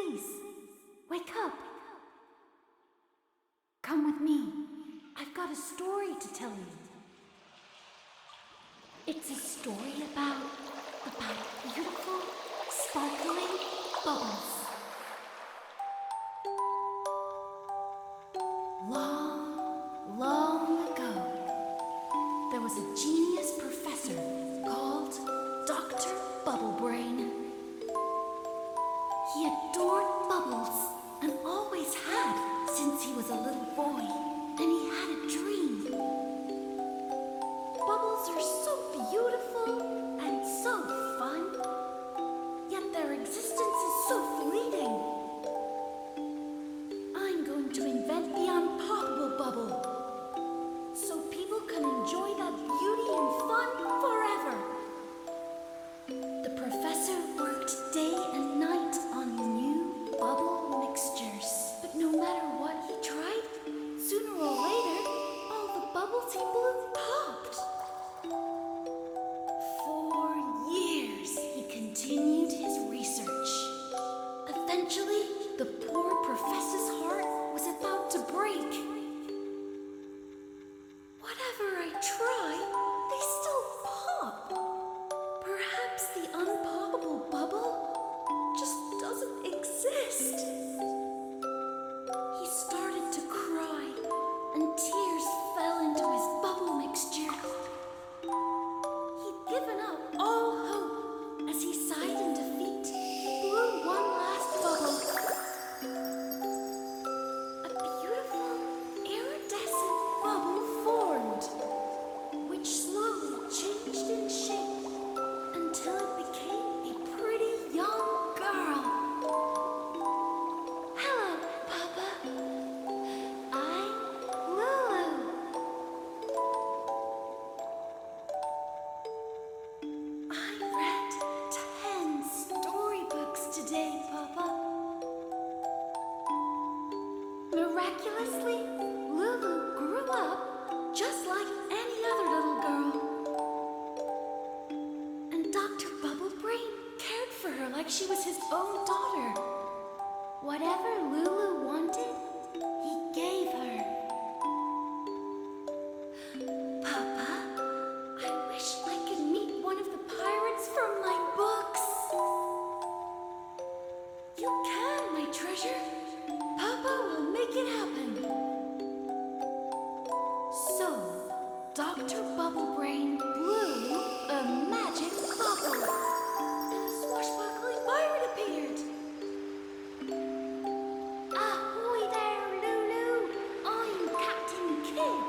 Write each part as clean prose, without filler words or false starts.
Please, wake up. Come with me. I've got a story to tell you. It's a story about beautiful, sparkling bubbles. Long, long ago, there was a genius professor called Dr. Bubblebrain. He adored bubbles and always had since he was a little boy, and he had a dream. Bubbles are so beautiful and so fun, yet their existence is so fleeting. I'm going to invent the unpoppable bubble, so people can enjoy that beauty and fun forever. The professor worked day and night on new bubble mixtures, but no matter what he tried, sooner or later, all the bubbles he blew popped. For years, he continued his research. Eventually, the poor professor's heart was about to break. Whatever I try, they still pop. Perhaps the unpoppable bubble just doesn't exist. He started to cry, and tears fell into his bubble mixture. He'd given up all hope as he sighed in defeat. He blew one last bubble. A beautiful, iridescent bubble formed, which slowly changed in shape until it became a pretty young girl. Hello, Papa. I'm Lulu. I read 10 storybooks today, Papa. Miraculously, Lulu grew up just like any other little girl. And Dr. Bubblebrain cared for her like she was his own daughter. Whatever Lulu wanted, he gave her. Papa, I wish I could meet one of the pirates from my books. You can, my treasure. Papa will make it happen. So, Dr. Bubblebrain blew a magic bubble, and a swashbuckling pirate appeared. Ahoy there, Lulu! I'm Captain Kidd.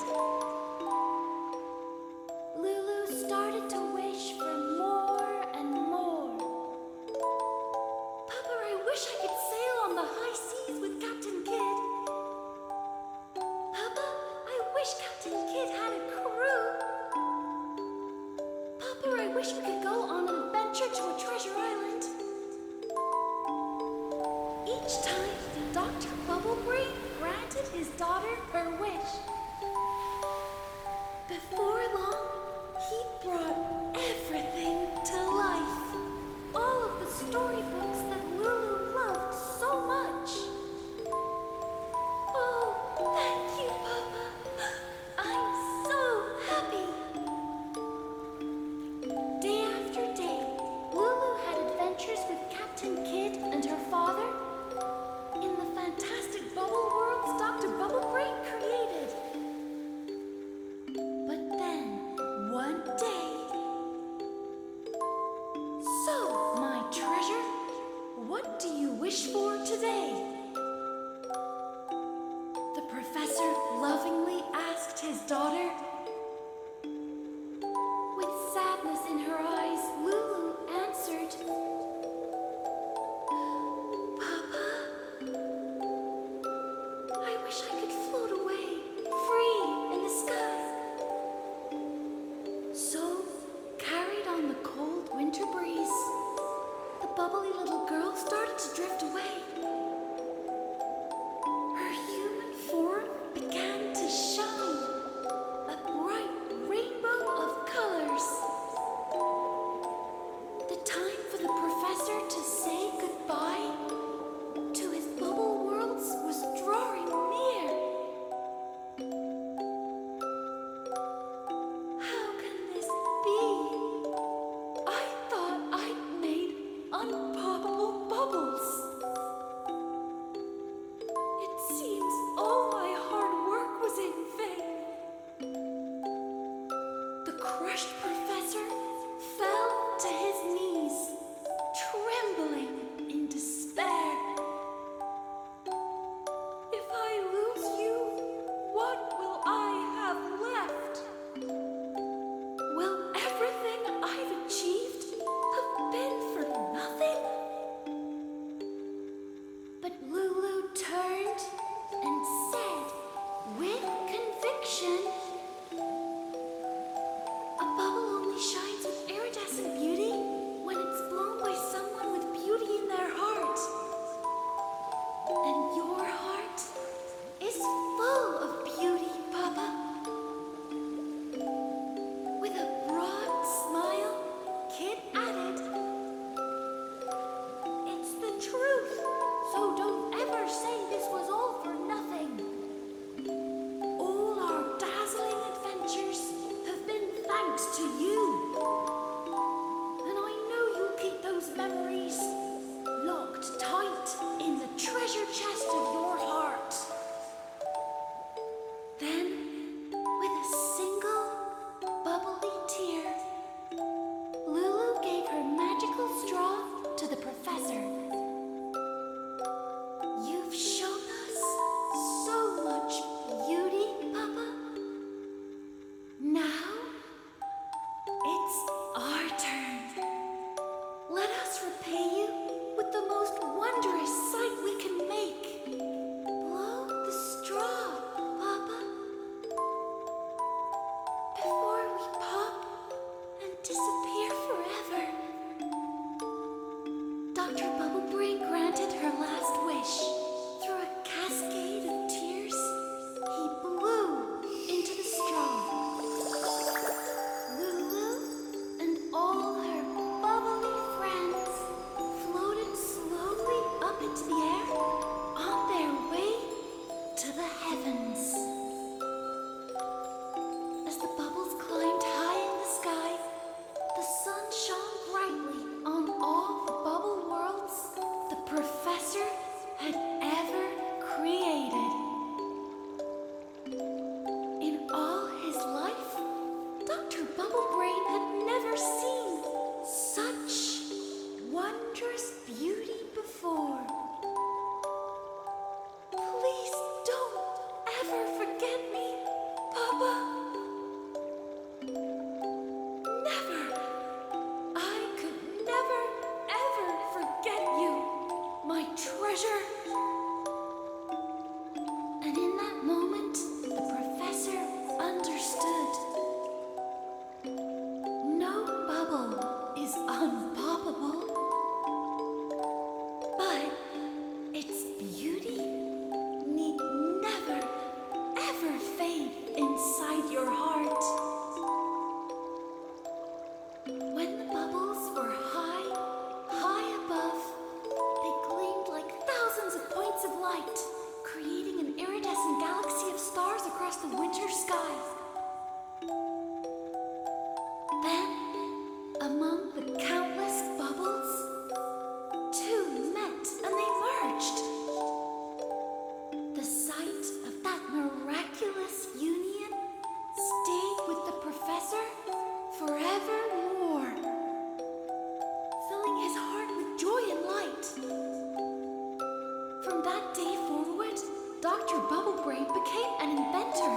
Lulu started to wish for more and more. Papa, I wish I could sail on the high seas with Captain Kidd. Papa, I wish Captain Kidd had a crew. Papa, I wish we could go on an adventure to a treasure island. Each time, Dr. Bubblebrain granted his daughter her wish. Before long, he brought everything to life. All of the storybooks that Lulu loved so much. Oh, thank you, Papa. I'm so happy. Day after day, Lulu had adventures with Captain Kidd and her father in the fantastic bubble worlds Dr. Bubblebrain created. But then, one day... So, my treasure, what do you wish for today? The professor lovingly asked his daughter. With sadness in her eyes, Lulu answered, Papa, I wish I could float away, free in the sky. So, carried on the cold winter breeze, the bubbly little girl started to drift away. Her human form began to shine, a bright rainbow of colors. The time for the professor to say goodbye those memories locked tight in the treasure chest of your heart. Then, with a single bubbly tear, Lulu gave her magical straw to the professor. You've shown us so much beauty, Papa. Now, it's our turn. Let us repay you with the most wondrous sight we can make. Blow the straw, Papa, before we pop and disappear forever. Dr. Bubblebrain granted her last wish. Through a cascade of tears, he blew into the straw. Lulu and all her bubbly friends floated slowly up into the air on their way to the heavens. As the bubbles climbed high in the sky, the sun shone brightly on all the bubble worlds the professor had ever created. In all his life, Dr. Bubblebrain had never seen such wondrous beauty before. Please don't ever forget me, Papa. Never. I could never, ever forget you, my treasure. And in that moment, the professor understood. No bubble is unpoppable, but its beauty need never, ever fade inside your heart. When the bubbles were high, high above, they gleamed like thousands of points of light, creating an iridescent galaxy of stars across the winter sky. Then, among the countless bubbles, two met and they merged. The sight of that miraculous union stayed with the professor forevermore, filling his heart with joy and light. From that day forward, Dr. Bubblebrain became an inventor,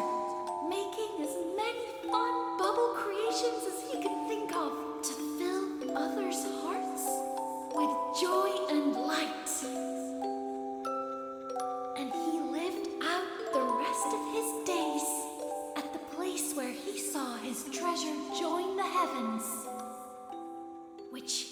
making as many fun bubble creations as he could think of to fill others' hearts with joy and light. And he lived out the rest of his days at the place where he saw his treasure join the heavens, which